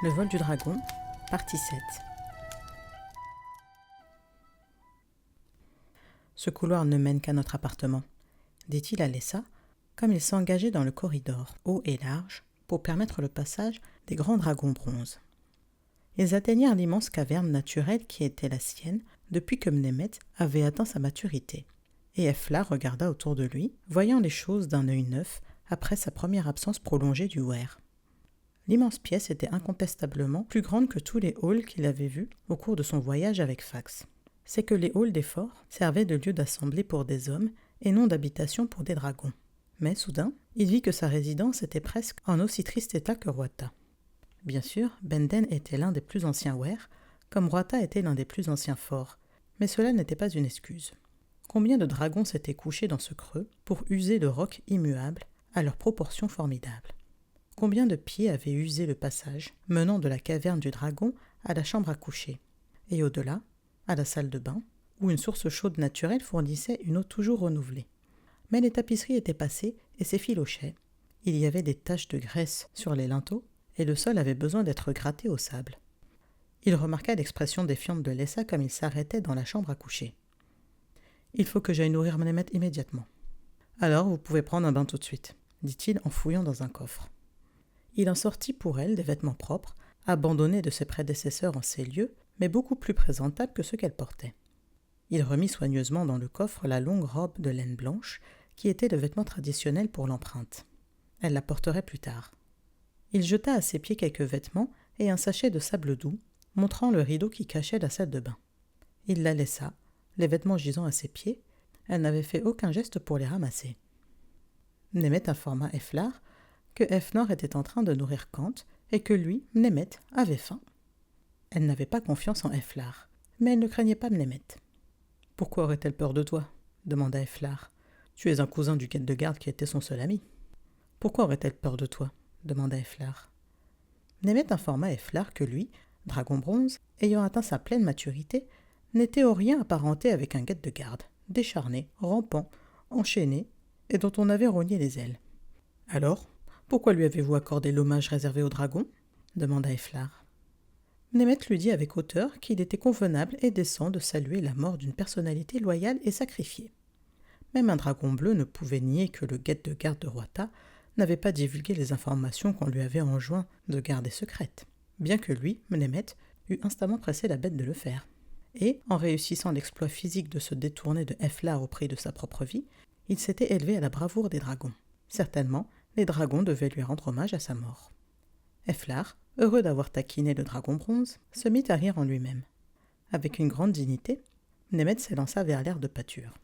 Le vol du dragon, partie 7. Ce couloir ne mène qu'à notre appartement, dit-il à Lessa, comme il s'engageait dans le corridor, haut et large, pour permettre le passage des grands dragons bronze. Ils atteignirent l'immense caverne naturelle qui était la sienne depuis que Mnemet avait atteint sa maturité. Et Efla regarda autour de lui, voyant les choses d'un œil neuf après sa première absence prolongée du Weir. L'immense pièce était incontestablement plus grande que tous les halls qu'il avait vus au cours de son voyage avec Fax. C'est que les halls des forts servaient de lieu d'assemblée pour des hommes et non d'habitation pour des dragons. Mais soudain, il vit que sa résidence était presque en aussi triste état que Roata. Bien sûr, Benden était l'un des plus anciens Weir, comme Roata était l'un des plus anciens forts, mais cela n'était pas une excuse. Combien de dragons s'étaient couchés dans ce creux pour user de rocs immuables à leurs proportions formidables? Combien de pieds avaient usé le passage menant de la caverne du dragon à la chambre à coucher, et au-delà, à la salle de bain, où une source chaude naturelle fournissait une eau toujours renouvelée. Mais les tapisseries étaient passées et s'effilochaient. Il y avait des taches de graisse sur les linteaux, et le sol avait besoin d'être gratté au sable. Il remarqua l'expression défiante de Lessa comme il s'arrêtait dans la chambre à coucher. « Il faut que j'aille nourrir Mnemet immédiatement. »« Alors, vous pouvez prendre un bain tout de suite, » dit-il en fouillant dans un coffre. Il en sortit pour elle des vêtements propres, abandonnés de ses prédécesseurs en ces lieux, mais beaucoup plus présentables que ceux qu'elle portait. Il remit soigneusement dans le coffre la longue robe de laine blanche, qui était le vêtement traditionnel pour l'empreinte. Elle la porterait plus tard. Il jeta à ses pieds quelques vêtements et un sachet de sable doux, montrant le rideau qui cachait la salle de bain. Il la laissa, les vêtements gisant à ses pieds. Elle n'avait fait aucun geste pour les ramasser. Mnemet informa Eflar que Efnor était en train de nourrir Kant et que lui, Mnemet, avait faim. Elle n'avait pas confiance en Eflar, mais elle ne craignait pas Mnemet. « Pourquoi aurait-elle peur de toi ?» demanda Eflar. « Tu es un cousin du guet de garde qui était son seul ami. »« Pourquoi aurait-elle peur de toi ?» demanda Eflar. Mnemet informa Eflar que lui, dragon bronze, ayant atteint sa pleine maturité, n'était au rien apparenté avec un guet de garde, décharné, rampant, enchaîné, et dont on avait rogné les ailes. « Alors, pourquoi lui avez-vous accordé l'hommage réservé aux dragons ?» demanda Eflar. Mnemet lui dit avec hauteur qu'il était convenable et décent de saluer la mort d'une personnalité loyale et sacrifiée. Même un dragon bleu ne pouvait nier que le guet de garde de Roata n'avait pas divulgué les informations qu'on lui avait enjoint de garder secrètes, bien que lui, Mnemet, eût instamment pressé la bête de le faire. Et, en réussissant l'exploit physique de se détourner de Eflar au prix de sa propre vie, il s'était élevé à la bravoure des dragons. Certainement, les dragons devaient lui rendre hommage à sa mort. Eflar, heureux d'avoir taquiné le dragon bronze, se mit à rire en lui-même. Avec une grande dignité, Mnemet s'élança vers l'air de pâture.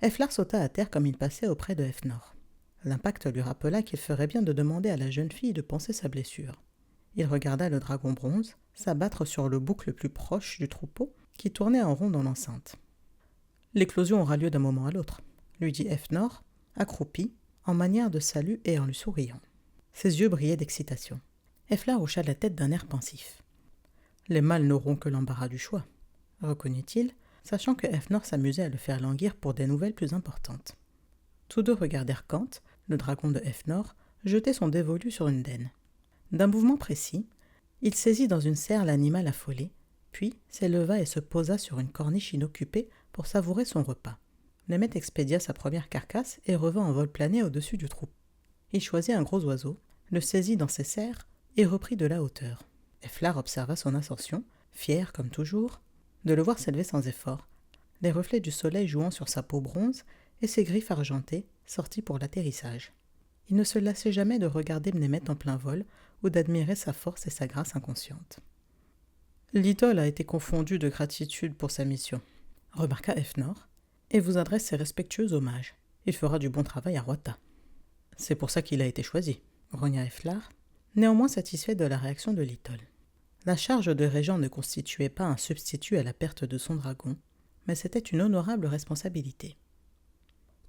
Eflar sauta à terre comme il passait auprès de Efnor. L'impact lui rappela qu'il ferait bien de demander à la jeune fille de panser sa blessure. Il regarda le dragon bronze s'abattre sur le bouc le plus proche du troupeau qui tournait en rond dans l'enceinte. « L'éclosion aura lieu d'un moment à l'autre, » lui dit Efnor, accroupi, en manière de salut et en lui souriant. Ses yeux brillaient d'excitation. Eflar hocha la tête d'un air pensif. « Les mâles n'auront que l'embarras du choix, » reconnut-il, sachant que Efnor s'amusait à le faire languir pour des nouvelles plus importantes. Tous deux regardèrent Kant, le dragon de Efnor, jeter son dévolu sur une denne. D'un mouvement précis, il saisit dans une serre l'animal affolé, puis s'éleva et se posa sur une corniche inoccupée pour savourer son repas. Mnemet expédia sa première carcasse et revint en vol plané au-dessus du troupeau. Il choisit un gros oiseau, le saisit dans ses serres et reprit de la hauteur. Eflar observa son ascension, fier comme toujours, de le voir s'élever sans effort, les reflets du soleil jouant sur sa peau bronze et ses griffes argentées sorties pour l'atterrissage. Il ne se lassait jamais de regarder Mnemet en plein vol ou d'admirer sa force et sa grâce inconsciente. L'idole a été confondue de gratitude pour sa mission, remarqua Efnor, et vous adresse ses respectueux hommages. Il fera du bon travail à Roata. C'est pour ça qu'il a été choisi, grogna Eflar, néanmoins satisfait de la réaction de l'idole. La charge de régent ne constituait pas un substitut à la perte de son dragon, mais c'était une honorable responsabilité.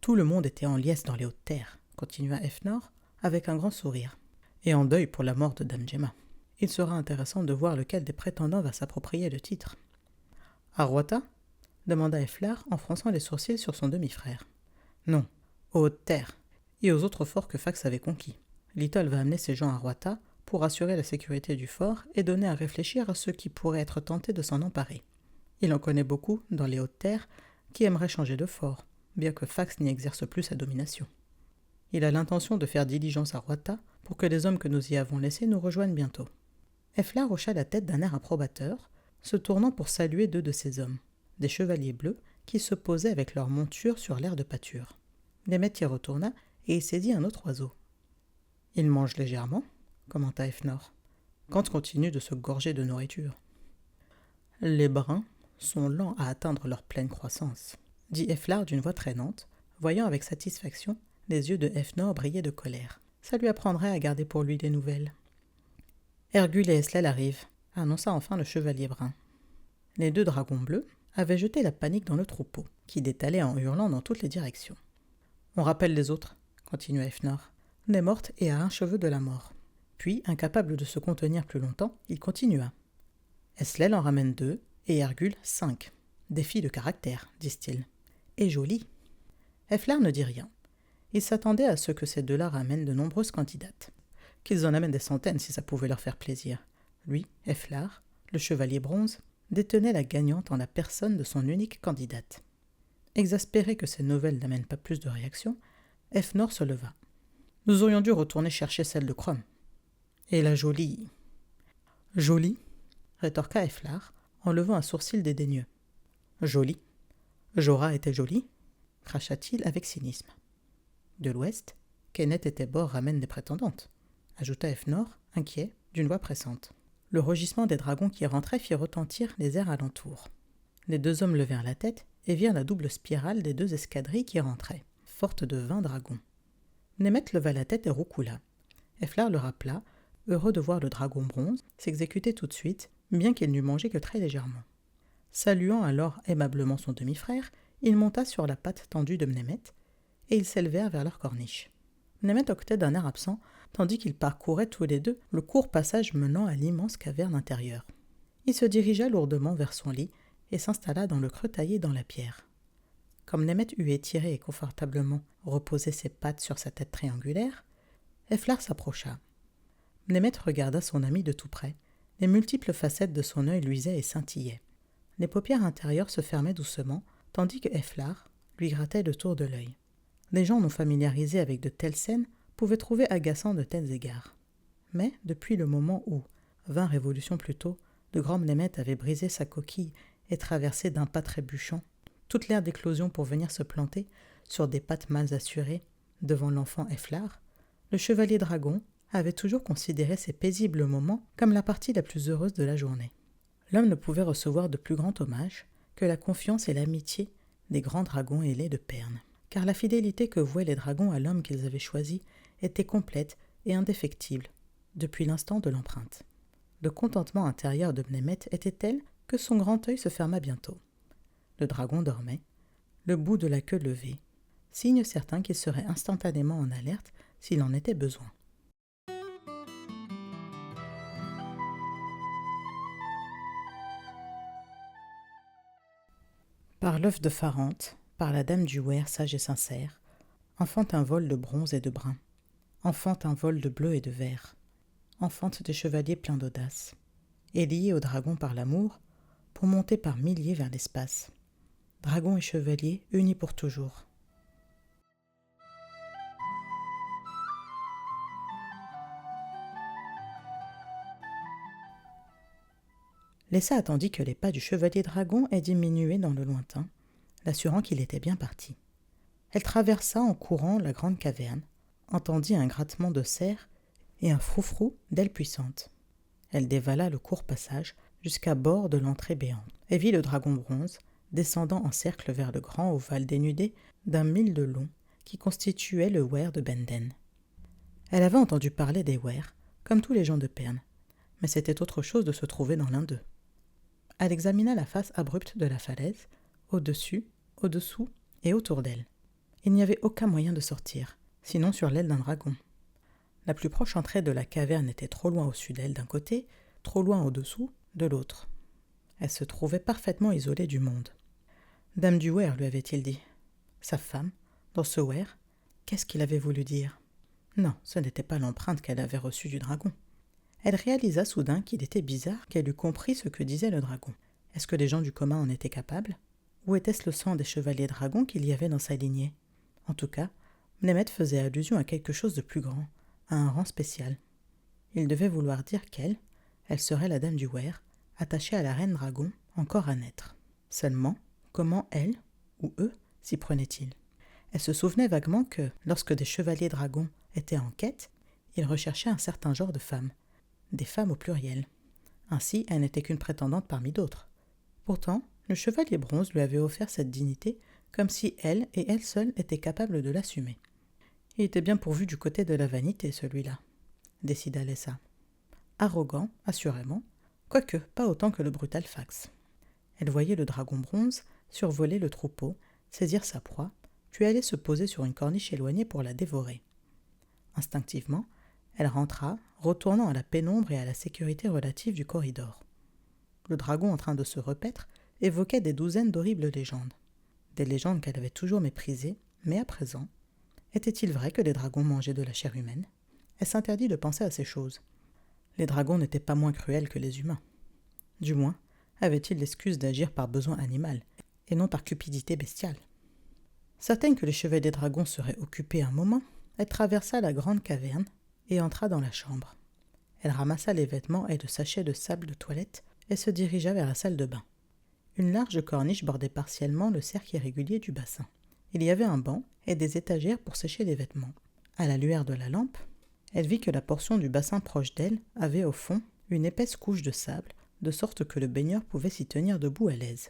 Tout le monde était en liesse dans les hautes terres, continua Efnor, avec un grand sourire, et en deuil pour la mort de Dame Gemma. Il sera intéressant de voir lequel des prétendants va s'approprier le titre. « À Roata » demanda Eflar en fronçant les sourcils sur son demi-frère. « Non, aux hautes terres, et aux autres forts que Fax avait conquis. Little va amener ses gens à Roata pour assurer la sécurité du fort et donner à réfléchir à ceux qui pourraient être tentés de s'en emparer. Il en connaît beaucoup, dans les hautes terres, qui aimeraient changer de fort, bien que Fax n'y exerce plus sa domination. Il a l'intention de faire diligence à Roita pour que les hommes que nous y avons laissés nous rejoignent bientôt. Eflar hocha la tête d'un air approbateur, se tournant pour saluer 2 de ses hommes, des chevaliers bleus qui se posaient avec leur monture sur l'air de pâture. Nemet y retourna et y saisit un autre oiseau. « Il mange légèrement » commenta Efnor. Kant continue de se gorger de nourriture. « Les bruns sont lents à atteindre leur pleine croissance, » dit Eflar d'une voix traînante, voyant avec satisfaction les yeux de Efnor briller de colère. Ça lui apprendrait à garder pour lui des nouvelles. Hergule et Eslel arrivent, annonça enfin le chevalier brun. Les 2 dragons bleus avaient jeté la panique dans le troupeau, qui détalait en hurlant dans toutes les directions. On rappelle les autres, continua Efnor. Nemort est à un cheveu de la mort. Puis, incapable de se contenir plus longtemps, il continua. Eslel en ramène 2 et Hergule 5. Des filles de caractère, disent-ils. Et jolies. Eflar ne dit rien. Il s'attendait à ce que ces 2-là ramènent de nombreuses candidates. Qu'ils en amènent des centaines si ça pouvait leur faire plaisir. Lui, Eflar, le chevalier bronze, détenait la gagnante en la personne de son unique candidate. Exaspéré que ces nouvelles n'amènent pas plus de réaction, Efnor se leva. Nous aurions dû retourner chercher celle de Crom. Et la jolie. Jolie rétorqua Eflar, en levant un sourcil dédaigneux. Jolie. Jorah était jolie, cracha-t-il avec cynisme. De l'ouest, Kenneth et Tébor ramènent des prétendantes, ajouta Efnor, inquiet, d'une voix pressante. Le rugissement des dragons qui rentraient fit retentir les airs alentours. Les 2 hommes levèrent la tête et virent la double spirale des 2 escadrilles qui rentraient, forte de 20 dragons. Nemet leva la tête et roucoula. Eflar le rappela, heureux de voir le dragon bronze s'exécuter tout de suite, bien qu'il n'eût mangé que très légèrement. Saluant alors aimablement son demi-frère, il monta sur la patte tendue de Mnemet, et ils s'élevèrent vers leur corniche. Mnemet hoquetait d'un air absent, tandis qu'ils parcouraient tous les 2 le court passage menant à l'immense caverne intérieure. Il se dirigea lourdement vers son lit et s'installa dans le creux taillé dans la pierre. Comme Mnemet eut étiré et confortablement reposé ses pattes sur sa tête triangulaire, Eflar s'approcha. Mnemet regarda son ami de tout près. Les multiples facettes de son œil luisaient et scintillaient. Les paupières intérieures se fermaient doucement, tandis que Eflar lui grattait le tour de l'œil. Les gens non familiarisés avec de telles scènes pouvaient trouver agaçant de tels égards. Mais, depuis le moment où, 20 révolutions plus tôt, le grand Mnemet avait brisé sa coquille et traversé d'un pas trébuchant toute l'ère d'éclosion pour venir se planter, sur des pattes mal assurées, devant l'enfant Eflar, le chevalier dragon avait toujours considéré ces paisibles moments comme la partie la plus heureuse de la journée. L'homme ne pouvait recevoir de plus grand hommage que la confiance et l'amitié des grands dragons ailés de Perne, car la fidélité que vouaient les dragons à l'homme qu'ils avaient choisi était complète et indéfectible, depuis l'instant de l'empreinte. Le contentement intérieur de Mnemet était tel que son grand œil se ferma bientôt. Le dragon dormait, le bout de la queue levé, signe certain qu'il serait instantanément en alerte s'il en était besoin. Par l'œuf de Farante, par la dame du Weir sage et sincère, enfante un vol de bronze et de brun, enfante un vol de bleu et de vert, enfante des chevaliers pleins d'audace, et liés au dragon par l'amour, pour monter par milliers vers l'espace. Dragon et chevalier unis pour toujours. Lessa attendit que les pas du chevalier dragon aient diminué dans le lointain, l'assurant qu'il était bien parti. Elle traversa en courant la grande caverne, entendit un grattement de serre et un froufrou d'ailes puissantes. Elle dévala le court passage jusqu'à bord de l'entrée béante et vit le dragon bronze descendant en cercle vers le grand ovale dénudé d'un mille de long qui constituait le Weir de Benden. Elle avait entendu parler des Weirs, comme tous les gens de Perne, mais c'était autre chose de se trouver dans l'un d'eux. Elle examina la face abrupte de la falaise, au-dessus, au-dessous et autour d'elle. Il n'y avait aucun moyen de sortir, sinon sur l'aile d'un dragon. La plus proche entrée de la caverne était trop loin au-dessus d'elle d'un côté, trop loin au-dessous de l'autre. Elle se trouvait parfaitement isolée du monde. Dame du Weir, lui avait-il dit. Sa femme, dans ce Weir, qu'est-ce qu'il avait voulu dire? Non, ce n'était pas l'empreinte qu'elle avait reçue du dragon. Elle réalisa soudain qu'il était bizarre qu'elle eût compris ce que disait le dragon. Est-ce que les gens du commun en étaient capables? Ou était-ce le sang des chevaliers dragons qu'il y avait dans sa lignée? En tout cas, Mnemet faisait allusion à quelque chose de plus grand, à un rang spécial. Il devait vouloir dire elle serait la dame du Weir, attachée à la reine dragon, encore à naître. Seulement, comment elle, ou eux, s'y prenaient-ils? Elle se souvenait vaguement que, lorsque des chevaliers dragons étaient en quête, ils recherchaient un certain genre de femmes, des femmes au pluriel. Ainsi, elle n'était qu'une prétendante parmi d'autres. Pourtant, le chevalier bronze lui avait offert cette dignité comme si elle et elle seule étaient capables de l'assumer. Il était bien pourvu du côté de la vanité, celui-là, décida Lessa. Arrogant, assurément, quoique pas autant que le brutal Fax. Elle voyait le dragon bronze survoler le troupeau, saisir sa proie, puis aller se poser sur une corniche éloignée pour la dévorer. Instinctivement, elle rentra, retournant à la pénombre et à la sécurité relative du corridor. Le dragon en train de se repaître évoquait des douzaines d'horribles légendes. Des légendes qu'elle avait toujours méprisées, mais à présent, était-il vrai que les dragons mangeaient de la chair humaine? Elle s'interdit de penser à ces choses. Les dragons n'étaient pas moins cruels que les humains. Du moins, avaient-ils l'excuse d'agir par besoin animal, et non par cupidité bestiale? Certaine que les chevaliers dragons seraient occupés un moment, elle traversa la grande caverne et entra dans la chambre. Elle ramassa les vêtements et le sachet de sable de toilette et se dirigea vers la salle de bain. Une large corniche bordait partiellement le cercle irrégulier du bassin. Il y avait un banc et des étagères pour sécher les vêtements. À la lueur de la lampe, elle vit que la portion du bassin proche d'elle avait au fond une épaisse couche de sable, de sorte que le baigneur pouvait s'y tenir debout à l'aise.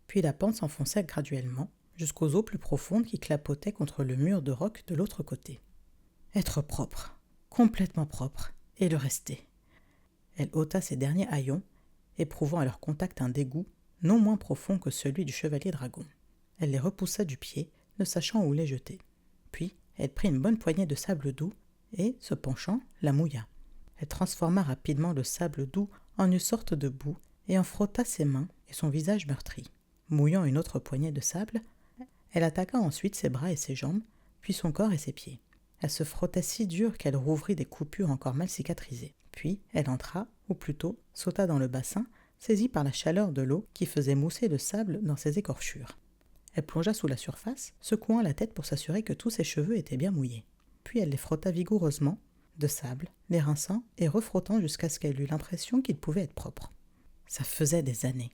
Puis la pente s'enfonçait graduellement, jusqu'aux eaux plus profondes qui clapotaient contre le mur de roc de l'autre côté. Être propre, complètement propre, et le rester. Elle ôta ses derniers haillons, éprouvant à leur contact un dégoût non moins profond que celui du chevalier dragon. Elle les repoussa du pied, ne sachant où les jeter. Puis, elle prit une bonne poignée de sable doux et, se penchant, la mouilla. Elle transforma rapidement le sable doux en une sorte de boue et en frotta ses mains et son visage meurtri. Mouillant une autre poignée de sable, elle attaqua ensuite ses bras et ses jambes, puis son corps et ses pieds. Elle se frottait si dur qu'elle rouvrit des coupures encore mal cicatrisées. Puis, elle entra, ou plutôt sauta dans le bassin, saisie par la chaleur de l'eau qui faisait mousser le sable dans ses écorchures. Elle plongea sous la surface, secouant la tête pour s'assurer que tous ses cheveux étaient bien mouillés. Puis elle les frotta vigoureusement, de sable, les rinçant et refrottant jusqu'à ce qu'elle eût l'impression qu'ils pouvaient être propres. Ça faisait des années.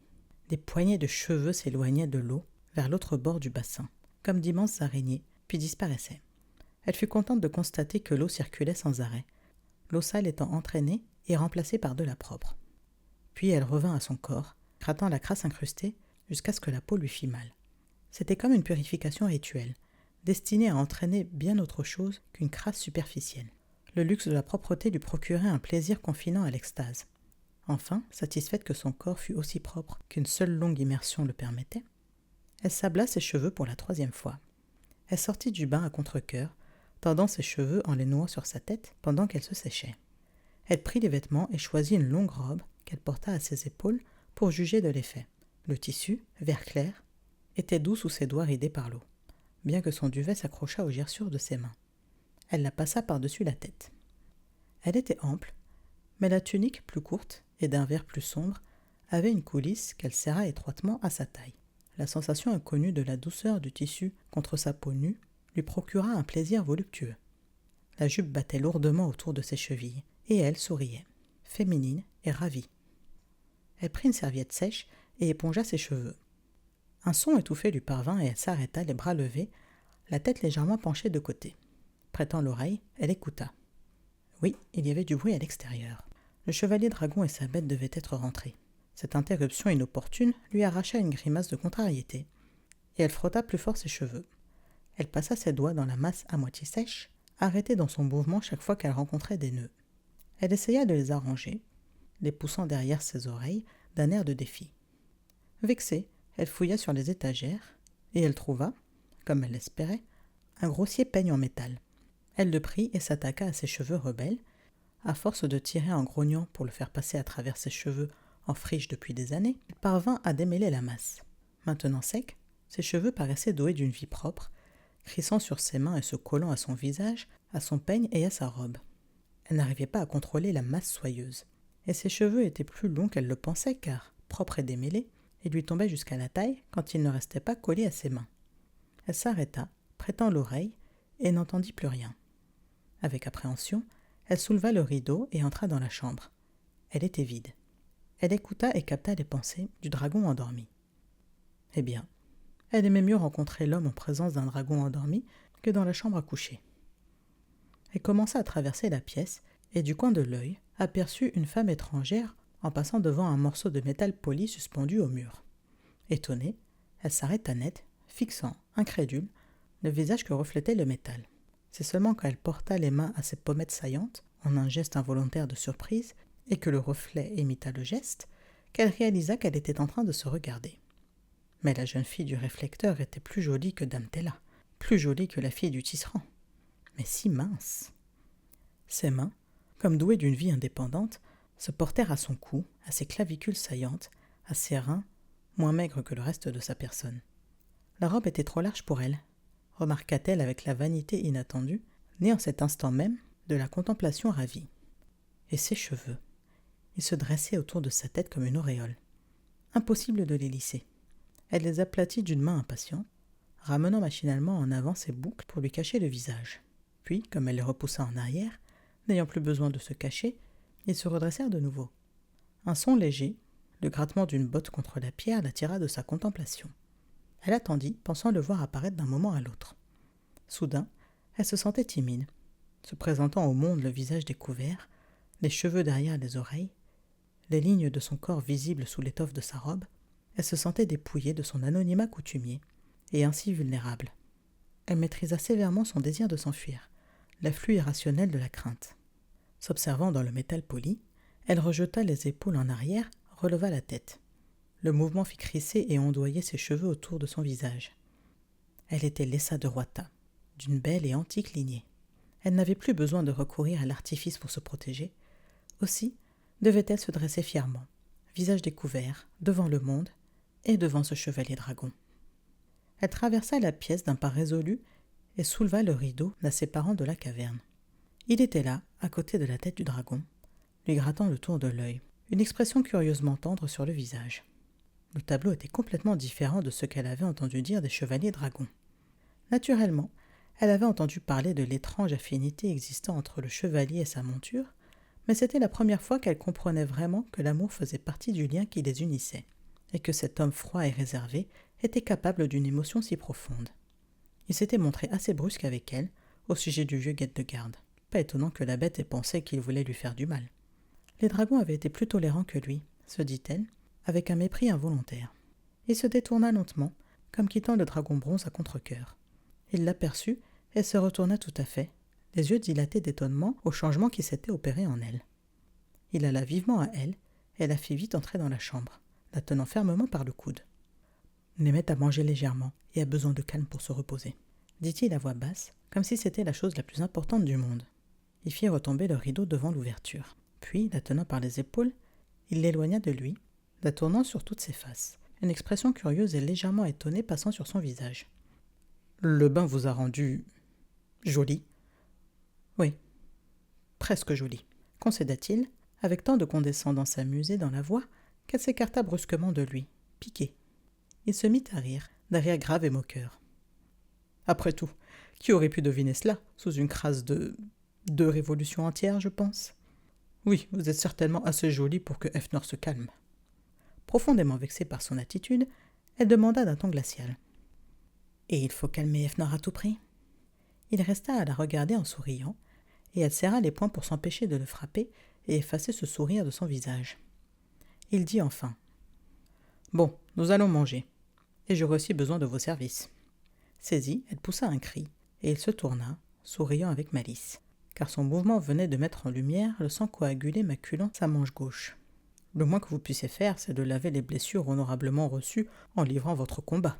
Des poignées de cheveux s'éloignaient de l'eau vers l'autre bord du bassin, comme d'immenses araignées, puis disparaissaient. Elle fut contente de constater que l'eau circulait sans arrêt, l'eau sale étant entraînée et remplacée par de la propre. Puis elle revint à son corps, grattant la crasse incrustée jusqu'à ce que la peau lui fît mal. C'était comme une purification rituelle, destinée à entraîner bien autre chose qu'une crasse superficielle. Le luxe de la propreté lui procurait un plaisir confinant à l'extase. Enfin, satisfaite que son corps fût aussi propre qu'une seule longue immersion le permettait, elle sabla ses cheveux pour la 3e fois. Elle sortit du bain à contre-cœur, tendant ses cheveux en les nouant sur sa tête pendant qu'elle se séchait. Elle prit les vêtements et choisit une longue robe qu'elle porta à ses épaules pour juger de l'effet. Le tissu, vert clair, était doux sous ses doigts ridés par l'eau, bien que son duvet s'accrochât aux gerçures de ses mains. Elle la passa par-dessus la tête. Elle était ample, mais la tunique plus courte et d'un vert plus sombre avait une coulisse qu'elle serra étroitement à sa taille. La sensation inconnue de la douceur du tissu contre sa peau nue lui procura un plaisir voluptueux. La jupe battait lourdement autour de ses chevilles, et elle souriait, féminine et ravie. Elle prit une serviette sèche et épongea ses cheveux. Un son étouffé lui parvint et elle s'arrêta, les bras levés, la tête légèrement penchée de côté. Prêtant l'oreille, elle écouta. Oui, il y avait du bruit à l'extérieur. Le chevalier dragon et sa bête devaient être rentrés. Cette interruption inopportune lui arracha une grimace de contrariété, et elle frotta plus fort ses cheveux. Elle passa ses doigts dans la masse à moitié sèche, arrêtée dans son mouvement chaque fois qu'elle rencontrait des nœuds. Elle essaya de les arranger, les poussant derrière ses oreilles d'un air de défi. Vexée, elle fouilla sur les étagères, et elle trouva, comme elle l'espérait, un grossier peigne en métal. Elle le prit et s'attaqua à ses cheveux rebelles. À force de tirer en grognant pour le faire passer à travers ses cheveux en friche depuis des années, elle parvint à démêler la masse. Maintenant secs, ses cheveux paraissaient doués d'une vie propre, crissant sur ses mains et se collant à son visage, à son peigne et à sa robe. Elle n'arrivait pas à contrôler la masse soyeuse. Et ses cheveux étaient plus longs qu'elle le pensait, car, propres et démêlés, ils lui tombaient jusqu'à la taille quand ils ne restaient pas collés à ses mains. Elle s'arrêta, prêtant l'oreille, et n'entendit plus rien. Avec appréhension, elle souleva le rideau et entra dans la chambre. Elle était vide. Elle écouta et capta les pensées du dragon endormi. Eh bien, elle aimait mieux rencontrer l'homme en présence d'un dragon endormi que dans la chambre à coucher. Elle commença à traverser la pièce et du coin de l'œil aperçut une femme étrangère en passant devant un morceau de métal poli suspendu au mur. Étonnée, elle s'arrêta net, fixant, incrédule, le visage que reflétait le métal. C'est seulement quand elle porta les mains à ses pommettes saillantes, en un geste involontaire de surprise, et que le reflet imita le geste, qu'elle réalisa qu'elle était en train de se regarder. Mais la jeune fille du réflecteur était plus jolie que Dame Tella, plus jolie que la fille du tisserand, mais si mince. Ses mains, comme douées d'une vie indépendante, se portèrent à son cou, à ses clavicules saillantes, à ses reins, moins maigres que le reste de sa personne. La robe était trop large pour elle, remarqua-t-elle avec la vanité inattendue, née en cet instant même de la contemplation ravie. Et ses cheveux, ils se dressaient autour de sa tête comme une auréole. Impossible de les lisser. Elle les aplatit d'une main impatiente, ramenant machinalement en avant ses boucles pour lui cacher le visage. Puis, comme elle les repoussa en arrière, n'ayant plus besoin de se cacher, ils se redressèrent de nouveau. Un son léger, le grattement d'une botte contre la pierre, l'attira de sa contemplation. Elle attendit, pensant le voir apparaître d'un moment à l'autre. Soudain, elle se sentait timide, se présentant au monde le visage découvert, les cheveux derrière les oreilles, les lignes de son corps visibles sous l'étoffe de sa robe. Elle se sentait dépouillée de son anonymat coutumier, et ainsi vulnérable. Elle maîtrisa sévèrement son désir de s'enfuir, l'afflux irrationnel de la crainte. S'observant dans le métal poli, elle rejeta les épaules en arrière, releva la tête. Le mouvement fit crisser et ondoyer ses cheveux autour de son visage. Elle était Lessa de Roita, d'une belle et antique lignée. Elle n'avait plus besoin de recourir à l'artifice pour se protéger. Aussi devait-elle se dresser fièrement, visage découvert, devant le monde et devant ce chevalier dragon. Elle traversa la pièce d'un pas résolu et souleva le rideau la séparant de la caverne. Il était là, à côté de la tête du dragon, lui grattant le tour de l'œil, une expression curieusement tendre sur le visage. Le tableau était complètement différent de ce qu'elle avait entendu dire des chevaliers dragons. Naturellement, elle avait entendu parler de l'étrange affinité existant entre le chevalier et sa monture, mais c'était la première fois qu'elle comprenait vraiment que l'amour faisait partie du lien qui les unissait, et que cet homme froid et réservé était capable d'une émotion si profonde. Il s'était montré assez brusque avec elle, au sujet du vieux guette-de-garde. Pas étonnant que la bête ait pensé qu'il voulait lui faire du mal. Les dragons avaient été plus tolérants que lui, se dit-elle, avec un mépris involontaire. Il se détourna lentement, comme quittant le dragon bronze à contre-cœur. Il l'aperçut et se retourna tout à fait, les yeux dilatés d'étonnement au changement qui s'était opéré en elle. Il alla vivement à elle et la fit vite entrer dans la chambre, la tenant fermement par le coude. « Németh a mangé légèrement et a besoin de calme pour se reposer, » dit-il à voix basse, comme si c'était la chose la plus importante du monde. Il fit retomber le rideau devant l'ouverture. Puis, la tenant par les épaules, il l'éloigna de lui, la tournant sur toutes ses faces, une expression curieuse et légèrement étonnée passant sur son visage. « Le bain vous a rendu... jolie ?»« Oui, presque jolie, » concéda-t-il, avec tant de condescendance amusée dans la voix qu'elle s'écarta brusquement de lui, piquée. Il se mit à rire, d'un rire grave et moqueur. « Après tout, qui aurait pu deviner cela, sous une crasse de révolutions entières, je pense ? Oui, vous êtes certainement assez jolie pour que Hefner se calme. » Profondément vexée par son attitude, elle demanda d'un ton glacial. « Et il faut calmer Hefner à tout prix ?» Il resta à la regarder en souriant, et elle serra les poings pour s'empêcher de le frapper et effacer ce sourire de son visage. Il dit enfin : « Bon, nous allons manger, et j'aurai aussi besoin de vos services. » Saisie, elle poussa un cri, et il se tourna, souriant avec malice, car son mouvement venait de mettre en lumière le sang coagulé maculant sa manche gauche. « Le moins que vous puissiez faire, c'est de laver les blessures honorablement reçues en livrant votre combat. »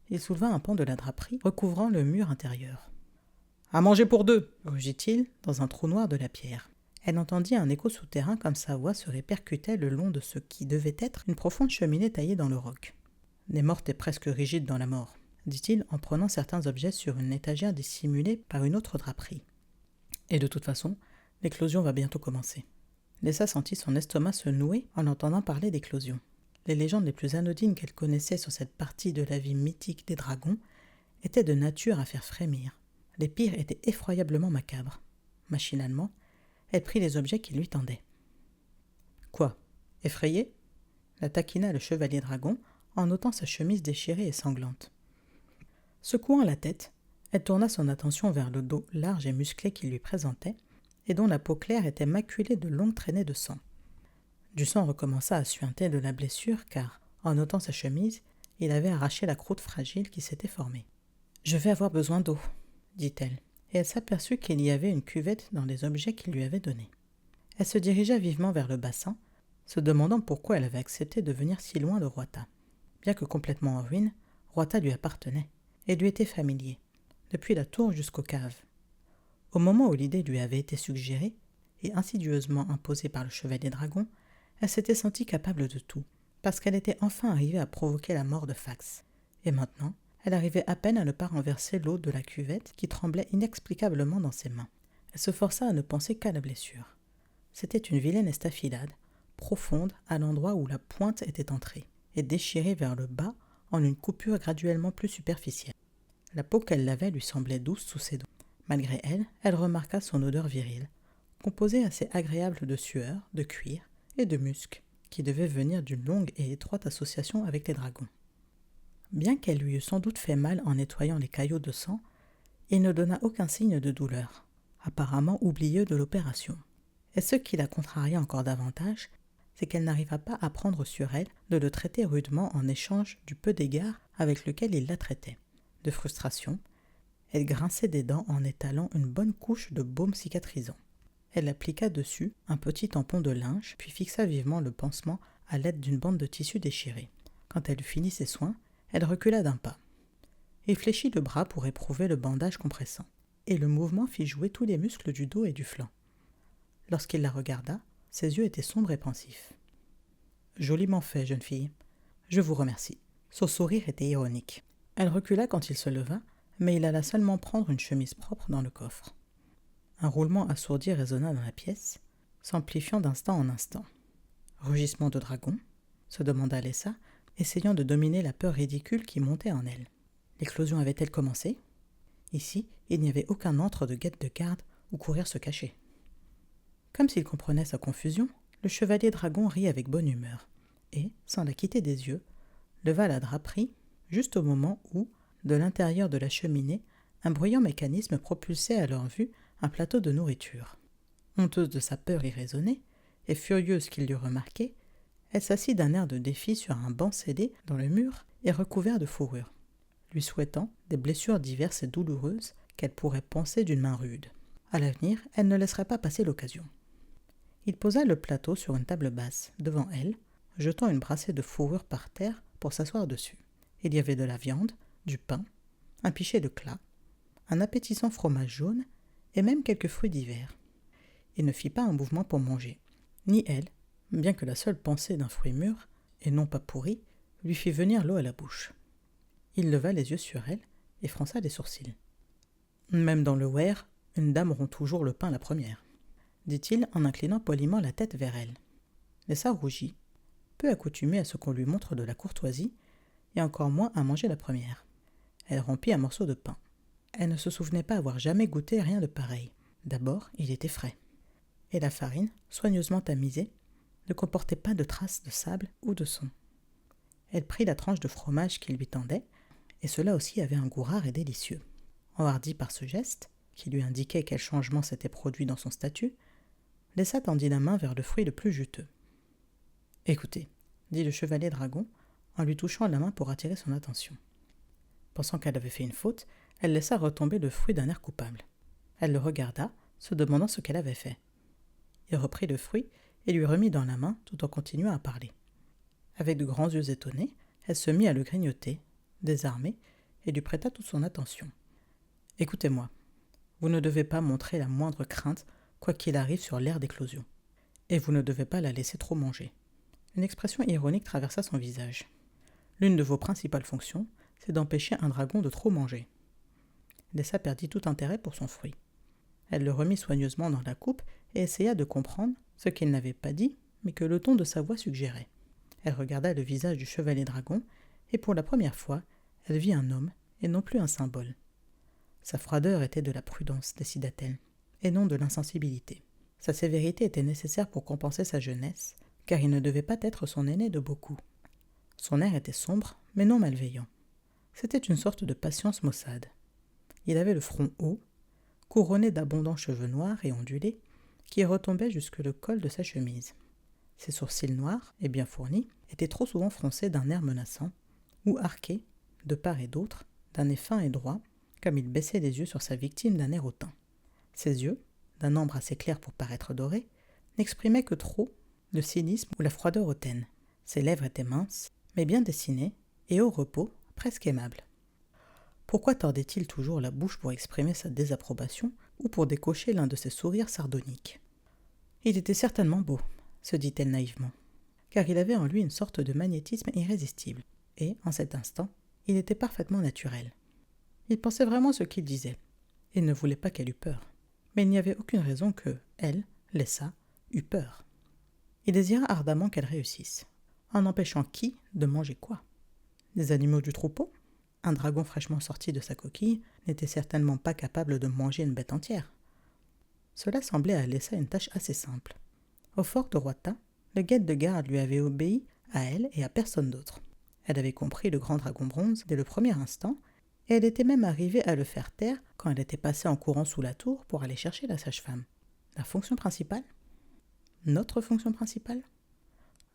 Il souleva un pan de la draperie, recouvrant le mur intérieur. « À manger pour deux !» rugit-il dans un trou noir de la pierre. Elle entendit un écho souterrain comme sa voix se répercutait le long de ce qui devait être une profonde cheminée taillée dans le roc. « Les mortes est presque rigide dans la mort, » dit-il en prenant certains objets sur une étagère dissimulée par une autre draperie. « Et de toute façon, L'éclosion va bientôt commencer. Lessa sentit son estomac se nouer en entendant parler d'éclosion. Les légendes les plus anodines qu'elle connaissait sur cette partie de la vie mythique des dragons étaient de nature à faire frémir. Les pires étaient effroyablement macabres. Machinalement, elle prit les objets qui lui tendaient. « Quoi ? Effrayée ?» la taquina le chevalier dragon en notant sa chemise déchirée et sanglante. Secouant la tête, elle tourna son attention vers le dos large et musclé qu'il lui présentait et dont la peau claire était maculée de longues traînées de sang. Du sang recommença à suinter de la blessure car, en ôtant sa chemise, il avait arraché la croûte fragile qui s'était formée. « Je vais avoir besoin d'eau, » dit-elle, et elle s'aperçut qu'il y avait une cuvette dans les objets qu'il lui avait donnés. Elle se dirigea vivement vers le bassin, se demandant pourquoi elle avait accepté de venir si loin de Roita. Bien que complètement en ruine, Roita lui appartenait et lui était familier, depuis la tour jusqu'aux caves. Au moment où l'idée lui avait été suggérée, et insidieusement imposée par le chevalier dragon, elle s'était sentie capable de tout, parce qu'elle était enfin arrivée à provoquer la mort de Fax. Et maintenant, elle arrivait à peine à ne pas renverser l'eau de la cuvette qui tremblait inexplicablement dans ses mains. Elle se força à ne penser qu'à la blessure. C'était une vilaine estafilade, profonde à l'endroit où la pointe était entrée, et déchirée vers le bas en une coupure graduellement plus superficielle. La peau qu'elle lavait lui semblait douce sous ses doigts. Malgré elle, elle remarqua son odeur virile, composée assez agréable de sueur, de cuir et de musc, qui devait venir d'une longue et étroite association avec les dragons. Bien qu'elle lui eût sans doute fait mal en nettoyant les caillots de sang, il ne donna aucun signe de douleur, apparemment oublieux de l'opération. Et ce qui la contraria encore davantage, c'est qu'elle n'arriva pas à prendre sur elle de le traiter rudement en échange du peu d'égard avec lequel il la traitait. De frustration, elle grinçait des dents en étalant une bonne couche de baume cicatrisant. Elle appliqua dessus un petit tampon de linge, puis fixa vivement le pansement à l'aide d'une bande de tissu déchirée. Quand elle eut fini ses soins, elle recula d'un pas. Il fléchit le bras pour éprouver le bandage compressant, et le mouvement fit jouer tous les muscles du dos et du flanc. Lorsqu'il la regarda, ses yeux étaient sombres et pensifs. « Joliment fait, jeune fille. Je vous remercie. » Son sourire était ironique. Elle recula quand il se leva, mais il alla seulement prendre une chemise propre dans le coffre. Un roulement assourdi résonna dans la pièce, s'amplifiant d'instant en instant. « Rugissement de dragon ?» se demanda Lessa, essayant de dominer la peur ridicule qui montait en elle. L'éclosion avait-elle commencé ? Ici, il n'y avait aucun antre de guette de garde où courir se cacher. Comme s'il comprenait sa confusion, le chevalier dragon rit avec bonne humeur, et, sans la quitter des yeux, leva la draperie juste au moment où, de l'intérieur de la cheminée, un bruyant mécanisme propulsait à leur vue un plateau de nourriture. Honteuse de sa peur irraisonnée, et furieuse qu'il l'eût remarqué, elle s'assit d'un air de défi sur un banc scellé dans le mur et recouvert de fourrure, lui souhaitant des blessures diverses et douloureuses qu'elle pourrait panser d'une main rude. À l'avenir, elle ne laisserait pas passer l'occasion. Il posa le plateau sur une table basse, devant elle, jetant une brassée de fourrure par terre pour s'asseoir dessus. Il y avait de la viande, du pain, un pichet de clat, un appétissant fromage jaune et même quelques fruits d'hiver. Il ne fit pas un mouvement pour manger, ni elle, bien que la seule pensée d'un fruit mûr, et non pas pourri, lui fit venir l'eau à la bouche. Il leva les yeux sur elle et fronça les sourcils. « Même dans le Weir, une dame rompt toujours le pain la première, » dit-il en inclinant poliment la tête vers elle. Lessa rougit, peu accoutumée à ce qu'on lui montre de la courtoisie, et encore moins à manger la première. Elle rompit un morceau de pain. Elle ne se souvenait pas avoir jamais goûté rien de pareil. D'abord, il était frais. Et la farine, soigneusement tamisée, ne comportait pas de traces de sable ou de son. Elle prit la tranche de fromage qu'il lui tendait, et cela aussi avait un goût rare et délicieux. Enhardie par ce geste, qui lui indiquait quel changement s'était produit dans son statut, Lessa tendit la main vers le fruit le plus juteux. « Écoutez, » dit le chevalier dragon, en lui touchant la main pour attirer son attention. Pensant qu'elle avait fait une faute, elle laissa retomber le fruit d'un air coupable. Elle le regarda, se demandant ce qu'elle avait fait. Il reprit le fruit et lui remit dans la main tout en continuant à parler. Avec de grands yeux étonnés, elle se mit à le grignoter, désarmée, et lui prêta toute son attention. « Écoutez-moi, vous ne devez pas montrer la moindre crainte, quoi qu'il arrive sur l'air d'éclosion. Et vous ne devez pas la laisser trop manger. » Une expression ironique traversa son visage. « L'une de vos principales fonctions, c'est d'empêcher un dragon de trop manger. » Lessa perdit tout intérêt pour son fruit. Elle le remit soigneusement dans la coupe et essaya de comprendre ce qu'il n'avait pas dit, mais que le ton de sa voix suggérait. Elle regarda le visage du chevalier dragon, et pour la première fois, elle vit un homme, et non plus un symbole. Sa froideur était de la prudence, décida-t-elle, et non de l'insensibilité. Sa sévérité était nécessaire pour compenser sa jeunesse, car il ne devait pas être son aîné de beaucoup. Son air était sombre, mais non malveillant. C'était une sorte de patience maussade. Il avait le front haut, couronné d'abondants cheveux noirs et ondulés, qui retombaient jusque le col de sa chemise. Ses sourcils noirs et bien fournis étaient trop souvent froncés d'un air menaçant, ou arqués, de part et d'autre, d'un nez fin et droit, comme il baissait les yeux sur sa victime d'un air hautain. Ses yeux, d'un ambre assez clair pour paraître dorés, n'exprimaient que trop le cynisme ou la froideur hautaine. Ses lèvres étaient minces, mais bien dessinées, et au repos, presque aimables. Pourquoi tordait-il toujours la bouche pour exprimer sa désapprobation ou pour décocher l'un de ses sourires sardoniques? Il était certainement beau, se dit-elle naïvement, car il avait en lui une sorte de magnétisme irrésistible, et, en cet instant, il était parfaitement naturel. Il pensait vraiment ce qu'il disait. Il ne voulait pas qu'elle eût peur. Mais il n'y avait aucune raison que, elle, Lessa, eût peur. Il désira ardemment qu'elle réussisse. En empêchant qui de manger quoi? Les animaux du troupeau? Un dragon fraîchement sorti de sa coquille n'était certainement pas capable de manger une bête entière. Cela semblait à Lessa une tâche assez simple. Au fort de Roita, le guide de garde lui avait obéi à elle et à personne d'autre. Elle avait compris le grand dragon bronze dès le premier instant, et elle était même arrivée à le faire taire quand elle était passée en courant sous la tour pour aller chercher la sage-femme. La fonction principale? Notre fonction principale?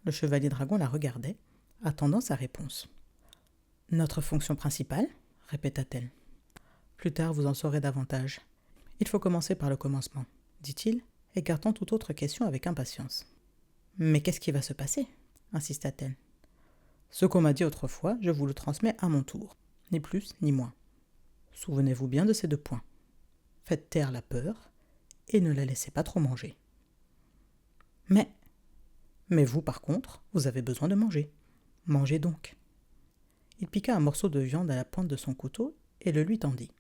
Le chevalier dragon la regardait, attendant sa réponse. « Notre fonction principale ?» répéta-t-elle. « Plus tard, vous en saurez davantage. Il faut commencer par le commencement, » dit-il, écartant toute autre question avec impatience. « Mais qu'est-ce qui va se passer ?» insista-t-elle. « Ce qu'on m'a dit autrefois, je vous le transmets à mon tour, ni plus ni moins. Souvenez-vous bien de ces 2 points. Faites taire la peur et ne la laissez pas trop manger. » Mais vous, par contre, vous avez besoin de manger. Mangez donc. Il piqua un morceau de viande à la pointe de son couteau et le lui tendit,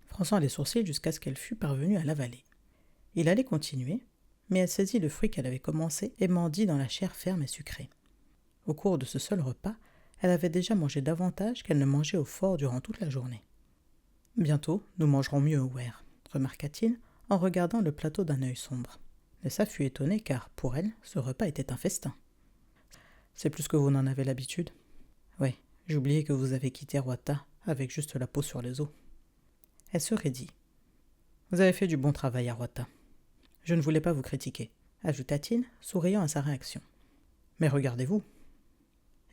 fronçant les sourcils jusqu'à ce qu'elle fût parvenue à l'avaler. Il allait continuer, mais elle saisit le fruit qu'elle avait commencé et mordit dans la chair ferme et sucrée. Au cours de ce seul repas, elle avait déjà mangé davantage qu'elle ne mangeait au fort durant toute la journée. « Bientôt, nous mangerons mieux au Weir », remarqua-t-il en regardant le plateau d'un œil sombre. Lessa fut étonnée car, pour elle, ce repas était un festin. « C'est plus que vous n'en avez l'habitude. »« Oui, j'oubliais que vous avez quitté Roita avec juste la peau sur les os. » Elle se raidit. « Vous avez fait du bon travail à Roita. Je ne voulais pas vous critiquer, » ajouta-t-il, souriant à sa réaction. « Mais regardez-vous »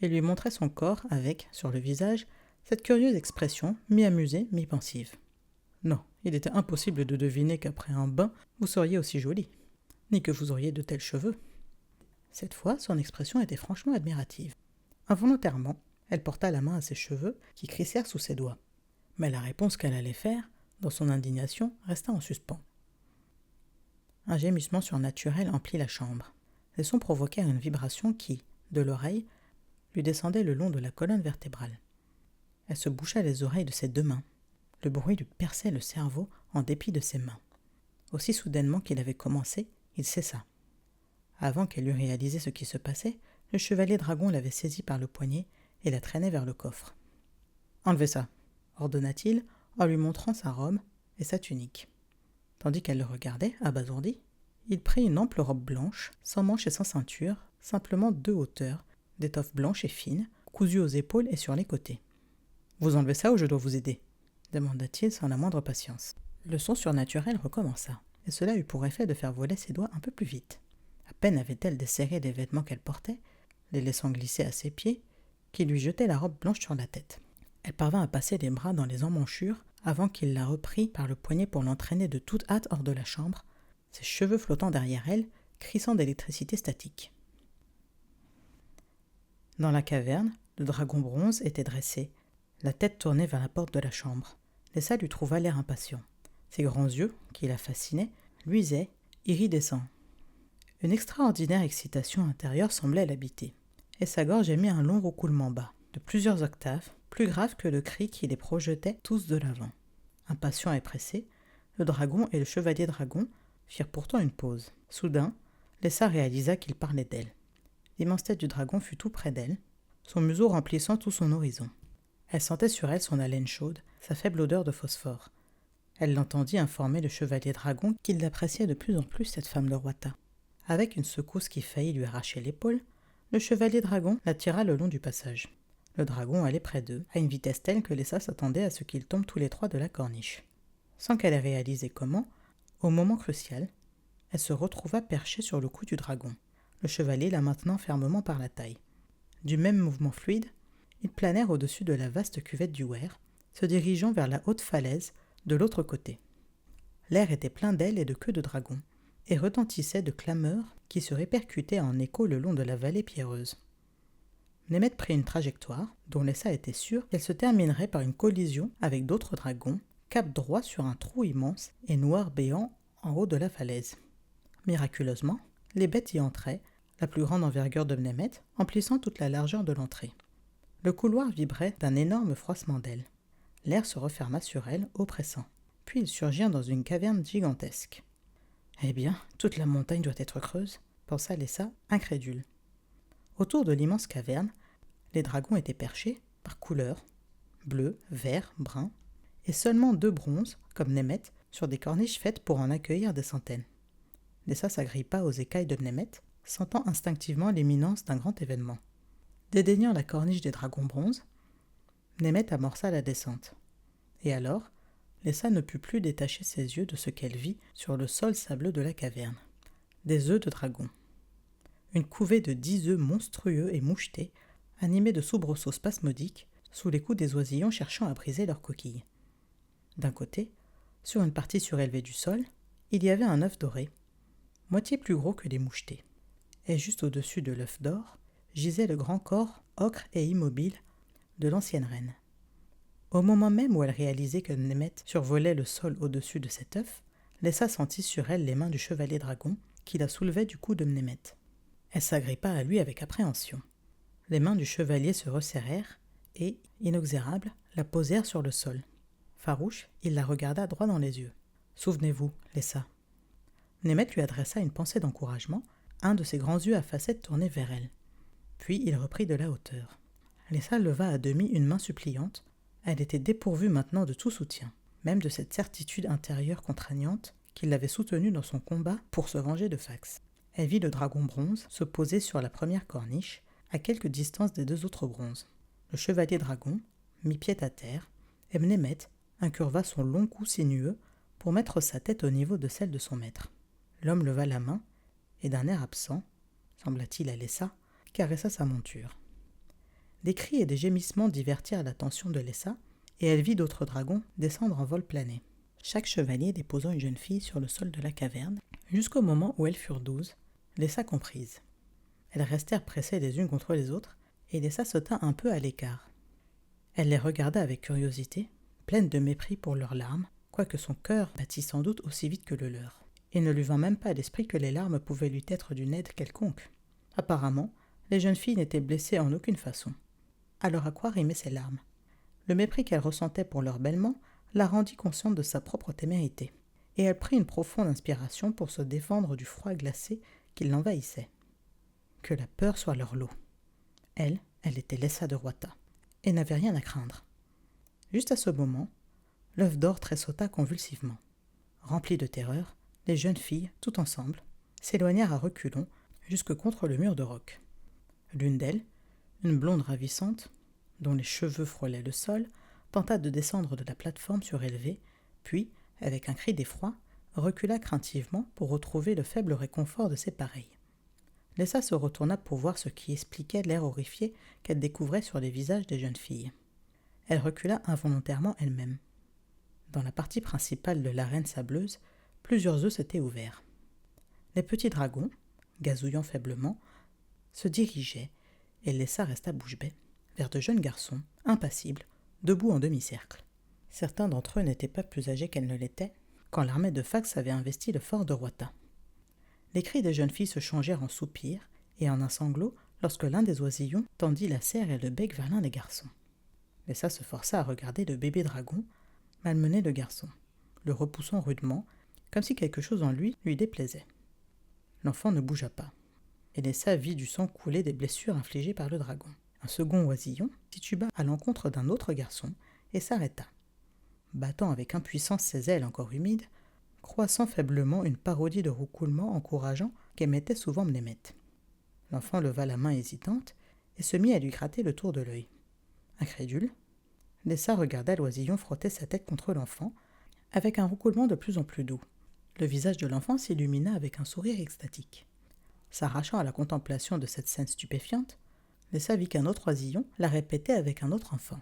Il lui montrait son corps avec, sur le visage, cette curieuse expression, mi-amusée, mi-pensive. Non, il était impossible de deviner qu'après un bain, vous seriez aussi jolie, ni que vous auriez de tels cheveux. Cette fois, son expression était franchement admirative. Involontairement, elle porta la main à ses cheveux qui crissèrent sous ses doigts. Mais la réponse qu'elle allait faire, dans son indignation, resta en suspens. Un gémissement surnaturel emplit la chambre. Les sons provoquèrent une vibration qui, de l'oreille, lui descendait le long de la colonne vertébrale. Elle se boucha les oreilles de ses 2 mains. Le bruit lui perçait le cerveau en dépit de ses mains. Aussi soudainement qu'il avait commencé, il cessa. Avant qu'elle eût réalisé ce qui se passait, le chevalier dragon l'avait saisie par le poignet et la traînait vers le coffre. « Enlevez ça !» ordonna-t-il en lui montrant sa robe et sa tunique. Tandis qu'elle le regardait, abasourdie, il prit une ample robe blanche, sans manches et sans ceinture, simplement 2 hauteurs, d'étoffe blanche et fine, cousue aux épaules et sur les côtés. « Vous enlevez ça ou je dois vous aider ?» demanda-t-il sans la moindre patience. Le son surnaturel recommença, et cela eut pour effet de faire voler ses doigts un peu plus vite. À peine avait-elle desserré les vêtements qu'elle portait, les laissant glisser à ses pieds, qu'il lui jetait la robe blanche sur la tête. Elle parvint à passer les bras dans les emmanchures avant qu'il la reprît par le poignet pour l'entraîner de toute hâte hors de la chambre, ses cheveux flottant derrière elle, crissant d'électricité statique. Dans la caverne, le dragon bronze était dressé, la tête tournée vers la porte de la chambre. Lessa lui trouva l'air impatient. Ses grands yeux, qui la fascinaient, luisaient, iridescents. Une extraordinaire excitation intérieure semblait l'habiter, et sa gorge émit un long roucoulement bas, de plusieurs octaves, plus grave que le cri qui les projetait tous de l'avant. Impatient et pressé, le dragon et le chevalier dragon firent pourtant une pause. Soudain, Lessa réalisa qu'il parlait d'elle. L'immense tête du dragon fut tout près d'elle, son museau remplissant tout son horizon. Elle sentait sur elle son haleine chaude, sa faible odeur de phosphore. Elle l'entendit informer le chevalier dragon qu'il appréciait de plus en plus cette femme de Roita. Avec une secousse qui faillit lui arracher l'épaule, le chevalier dragon la tira le long du passage. Le dragon allait près d'eux, à une vitesse telle que Lessa s'attendait à ce qu'ils tombent tous les trois de la corniche. Sans qu'elle ait réalisé comment, au moment crucial, elle se retrouva perchée sur le cou du dragon, le chevalier la maintenant fermement par la taille. Du même mouvement fluide, ils planèrent au-dessus de la vaste cuvette du Weir, se dirigeant vers la haute falaise de l'autre côté. L'air était plein d'ailes et de queues de dragon, et retentissait de clameurs qui se répercutaient en écho le long de la vallée pierreuse. Nemeth prit une trajectoire dont Lessa était sûre qu'elle se terminerait par une collision avec d'autres dragons, cap droit sur un trou immense et noir béant en haut de la falaise. Miraculeusement, les bêtes y entraient, la plus grande envergure de Nemeth, emplissant toute la largeur de l'entrée. Le couloir vibrait d'un énorme froissement d'ailes. L'air se referma sur elles, oppressant. Puis ils surgirent dans une caverne gigantesque. « Eh bien, toute la montagne doit être creuse », pensa Lessa, incrédule. Autour de l'immense caverne, les dragons étaient perchés, par couleur, bleu, vert, brun, et seulement 2 bronzes, comme Nemeth, sur des corniches faites pour en accueillir des centaines. Lessa s'agrippa aux écailles de Nemeth, sentant instinctivement l'imminence d'un grand événement. Dédaignant la corniche des dragons bronzes, Nemeth amorça la descente. Et alors, Lessa ne put plus détacher ses yeux de ce qu'elle vit sur le sol sableux de la caverne. Des œufs de dragon. Une couvée de 10 œufs monstrueux et mouchetés, animés de soubresauts spasmodiques, sous les coups des oisillons cherchant à briser leurs coquilles. D'un côté, sur une partie surélevée du sol, il y avait un œuf doré, moitié plus gros que les mouchetés. Et juste au-dessus de l'œuf d'or, gisait le grand corps, ocre et immobile, de l'ancienne reine. Au moment même où elle réalisait que Nemeth survolait le sol au-dessus de cet œuf, Lessa sentit sur elle les mains du chevalier dragon qui la soulevaient du cou de Nemeth. Elle s'agrippa à lui avec appréhension. Les mains du chevalier se resserrèrent et, inexorables, la posèrent sur le sol. Farouche, il la regarda droit dans les yeux. « Souvenez-vous, Lessa. » Nemeth lui adressa une pensée d'encouragement, un de ses grands yeux à facettes tournés vers elle. Puis il reprit de la hauteur. Lessa leva à demi une main suppliante. Elle était dépourvue maintenant de tout soutien, même de cette certitude intérieure contraignante qui l'avait soutenue dans son combat pour se venger de Fax. Elle vit le dragon bronze se poser sur la première corniche, à quelque distance des 2 autres bronzes. Le chevalier dragon mit pied à terre, et Nemeth incurva son long cou sinueux pour mettre sa tête au niveau de celle de son maître. L'homme leva la main, et d'un air absent, sembla-t-il à Lessa, caressa sa monture. Des cris et des gémissements divertirent l'attention de Lessa, et elle vit d'autres dragons descendre en vol plané. Chaque chevalier déposant une jeune fille sur le sol de la caverne, jusqu'au moment où elles furent 12, Lessa comprise. Elles restèrent pressées les unes contre les autres, et Lessa se tint un peu à l'écart. Elle les regarda avec curiosité, pleine de mépris pour leurs larmes, quoique son cœur battît sans doute aussi vite que le leur. Il ne lui vint même pas à l'esprit que les larmes pouvaient lui être d'une aide quelconque. Apparemment, les jeunes filles n'étaient blessées en aucune façon. Alors à quoi rimaient ces larmes? Le mépris qu'elle ressentait pour leur bellement la rendit consciente de sa propre témérité, et elle prit une profonde inspiration pour se défendre du froid glacé qui l'envahissait. Que la peur soit leur lot. Elle était Lessa de Roita, et n'avait rien à craindre. Juste à ce moment, l'œuf d'or tressauta convulsivement. Remplies de terreur, les jeunes filles, tout ensemble, s'éloignèrent à reculons jusque contre le mur de roc. L'une d'elles, une blonde ravissante, dont les cheveux frôlaient le sol, tenta de descendre de la plateforme surélevée, puis, avec un cri d'effroi, recula craintivement pour retrouver le faible réconfort de ses pareils. Lessa se retourna pour voir ce qui expliquait l'air horrifié qu'elle découvrait sur les visages des jeunes filles. Elle recula involontairement elle-même. Dans la partie principale de l'arène sableuse, plusieurs œufs s'étaient ouverts. Les petits dragons, gazouillant faiblement, se dirigeaient, et Lessa resta bouche bée, vers de jeunes garçons, impassibles, debout en demi-cercle. Certains d'entre eux n'étaient pas plus âgés qu'elles ne l'étaient, quand l'armée de Fax avait investi le fort de Roita. Les cris des jeunes filles se changèrent en soupirs et en un sanglot lorsque l'un des oisillons tendit la serre et le bec vers l'un des garçons. Lessa se força à regarder le bébé dragon, malmener le garçon, le repoussant rudement, comme si quelque chose en lui déplaisait. L'enfant ne bougea pas, et laissa vit du sang couler des blessures infligées par le dragon. Un second oisillon tituba à l'encontre d'un autre garçon et s'arrêta, battant avec impuissance ses ailes encore humides, croissant faiblement une parodie de roucoulement encourageant qu'émettait souvent Mnemet. L'enfant leva la main hésitante et se mit à lui gratter le tour de l'œil. Incrédule, Lessa regarda l'oisillon frotter sa tête contre l'enfant, avec un roucoulement de plus en plus doux. Le visage de l'enfant s'illumina avec un sourire extatique. S'arrachant à la contemplation de cette scène stupéfiante, Lessa vit qu'un autre oisillon la répétait avec un autre enfant.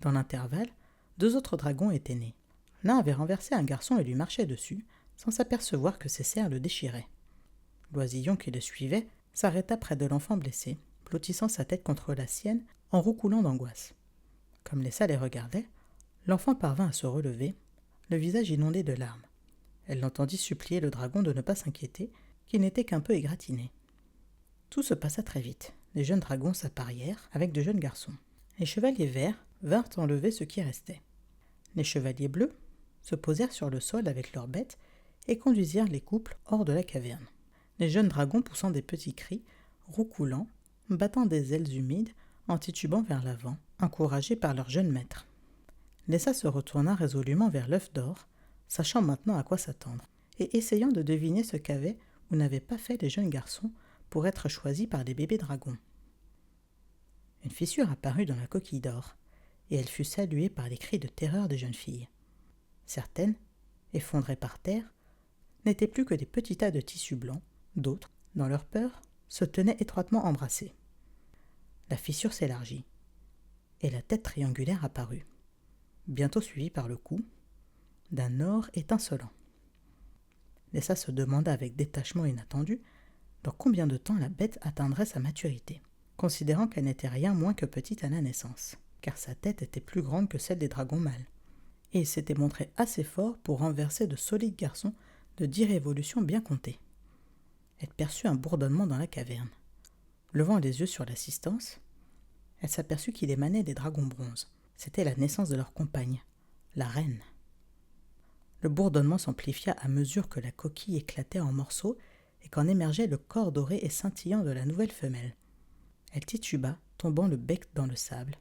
Dans l'intervalle, 2 autres dragons étaient nés. L'un avait renversé un garçon et lui marchait dessus, sans s'apercevoir que ses serres le déchiraient. L'oisillon qui le suivait s'arrêta près de l'enfant blessé, blottissant sa tête contre la sienne en roucoulant d'angoisse. Comme Lessa les regardait, l'enfant parvint à se relever, le visage inondé de larmes. Elle l'entendit supplier le dragon de ne pas s'inquiéter, qu'il n'était qu'un peu égratigné. Tout se passa très vite. Les jeunes dragons s'apparièrent avec de jeunes garçons. Les chevaliers verts vinrent enlever ce qui restait. Les chevaliers bleus se posèrent sur le sol avec leurs bêtes et conduisirent les couples hors de la caverne. Les jeunes dragons poussant des petits cris, roucoulant, battant des ailes humides, en titubant vers l'avant, encouragés par leur jeune maître. Lessa se retourna résolument vers l'œuf d'or, sachant maintenant à quoi s'attendre, et essayant de deviner ce qu'avaient ou n'avaient pas fait les jeunes garçons pour être choisis par les bébés dragons. Une fissure apparut dans la coquille d'or, et elle fut saluée par les cris de terreur des jeunes filles. Certaines, effondrées par terre, n'étaient plus que des petits tas de tissu blanc, d'autres, dans leur peur, se tenaient étroitement embrassées. La fissure s'élargit, et la tête triangulaire apparut, bientôt suivie par le cou d'un or étincelant. Lessa se demanda avec détachement inattendu dans combien de temps la bête atteindrait sa maturité, considérant qu'elle n'était rien moins que petite à la naissance, car sa tête était plus grande que celle des dragons mâles, et il s'était montré assez fort pour renverser de solides garçons de 10 révolutions bien comptées. Elle perçut un bourdonnement dans la caverne. Levant les yeux sur l'assistance, elle s'aperçut qu'il émanait des dragons bronzes. C'était la naissance de leur compagne, la reine. Le bourdonnement s'amplifia à mesure que la coquille éclatait en morceaux et qu'en émergeait le corps doré et scintillant de la nouvelle femelle. Elle tituba, tombant le bec dans le sable,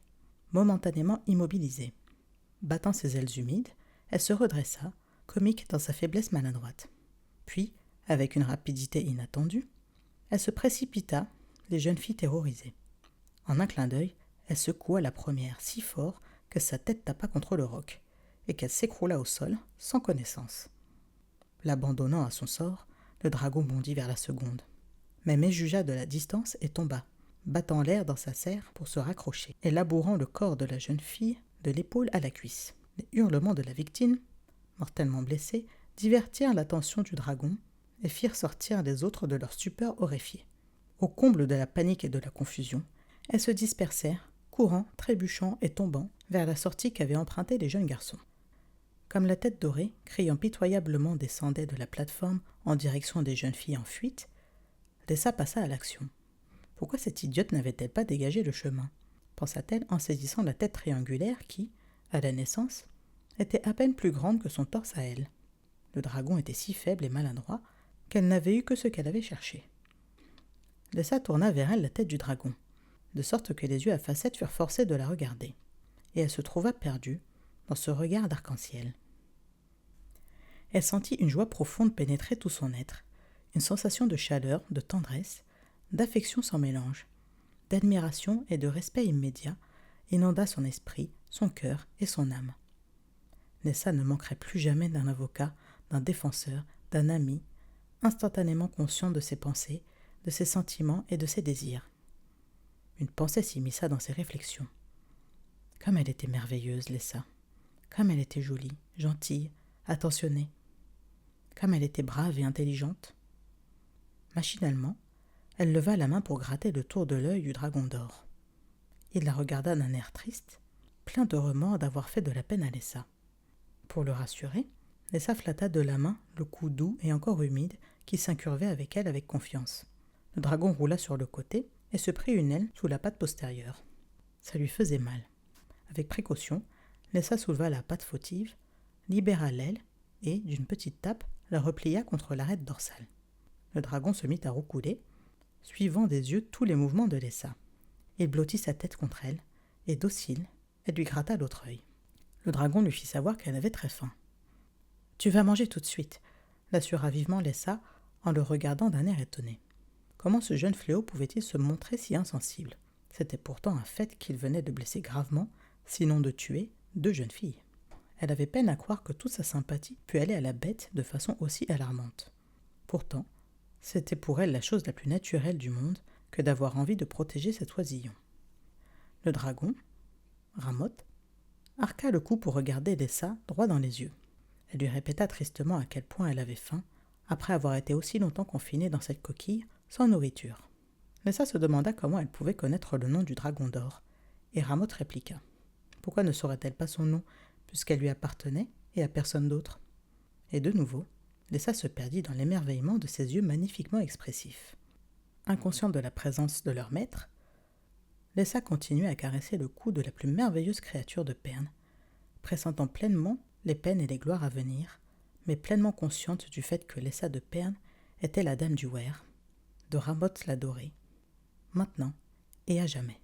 momentanément immobilisée. Battant ses ailes humides, elle se redressa, comique dans sa faiblesse maladroite. Puis, avec une rapidité inattendue, elle se précipita, les jeunes filles terrorisées. En un clin d'œil, elle secoua la première si fort que sa tête tapa contre le roc, et qu'elle s'écroula au sol, sans connaissance. L'abandonnant à son sort, le dragon bondit vers la seconde. Mais méjugea de la distance et tomba, battant l'air dans sa serre pour se raccrocher, et labourant le corps de la jeune fille de l'épaule à la cuisse. Les hurlements de la victime, mortellement blessée, divertirent l'attention du dragon et firent sortir les autres de leur stupeur horrifiée. Au comble de la panique et de la confusion, elles se dispersèrent, courant, trébuchant et tombant vers la sortie qu'avaient empruntée les jeunes garçons. Comme la tête dorée, criant pitoyablement, descendait de la plateforme en direction des jeunes filles en fuite, Lessa passa à l'action. Pourquoi cette idiote n'avait-elle pas dégagé le chemin, pensa-t-elle en saisissant la tête triangulaire qui, à la naissance, était à peine plus grande que son torse à elle. Le dragon était si faible et maladroit qu'elle n'avait eu que ce qu'elle avait cherché. Lessa tourna vers elle la tête du dragon, de sorte que les yeux à facettes furent forcés de la regarder, et elle se trouva perdue dans ce regard d'arc-en-ciel. Elle sentit une joie profonde pénétrer tout son être, une sensation de chaleur, de tendresse, d'affection sans mélange, d'admiration et de respect immédiat inonda son esprit, son cœur et son âme. Lessa ne manquerait plus jamais d'un avocat, d'un défenseur, d'un ami, instantanément conscient de ses pensées, de ses sentiments et de ses désirs. Une pensée s'immisça dans ses réflexions. Comme elle était merveilleuse, Lessa. Comme elle était jolie, gentille, attentionnée. Comme elle était brave et intelligente. Machinalement, elle leva la main pour gratter le tour de l'œil du dragon d'or. Il la regarda d'un air triste, plein de remords d'avoir fait de la peine à Lessa. Pour le rassurer, Lessa flatta de la main le cou doux et encore humide qui s'incurvait avec elle avec confiance. Le dragon roula sur le côté et se prit une aile sous la patte postérieure. Ça lui faisait mal. Avec précaution, Lessa souleva la patte fautive, libéra l'aile et, d'une petite tape, la replia contre l'arête dorsale. Le dragon se mit à roucouler, suivant des yeux tous les mouvements de Lessa. Il blottit sa tête contre elle, et docile, elle lui gratta l'autre œil. Le dragon lui fit savoir qu'elle avait très faim. « Tu vas manger tout de suite », l'assura vivement Lessa en le regardant d'un air étonné. Comment ce jeune fléau pouvait-il se montrer si insensible? C'était pourtant un fait qu'il venait de blesser gravement, sinon de tuer, 2 jeunes filles. Elle avait peine à croire que toute sa sympathie pût aller à la bête de façon aussi alarmante. Pourtant, c'était pour elle la chose la plus naturelle du monde que d'avoir envie de protéger cet oisillon. Le dragon, Ramoth, arqua le cou pour regarder Lessa droit dans les yeux. Elle lui répéta tristement à quel point elle avait faim, après avoir été aussi longtemps confinée dans cette coquille, sans nourriture. Lessa se demanda comment elle pouvait connaître le nom du dragon d'or, et Ramoth répliqua. Pourquoi ne saurait-elle pas son nom, puisqu'elle lui appartenait et à personne d'autre? Et de nouveau, Lessa se perdit dans l'émerveillement de ses yeux magnifiquement expressifs. Inconsciente de la présence de leur maître, Lessa continuait à caresser le cou de la plus merveilleuse créature de Pern, pressentant pleinement les peines et les gloires à venir, mais pleinement consciente du fait que Lessa de Pern était la dame du Weir, de Ramoth la dorée, maintenant et à jamais.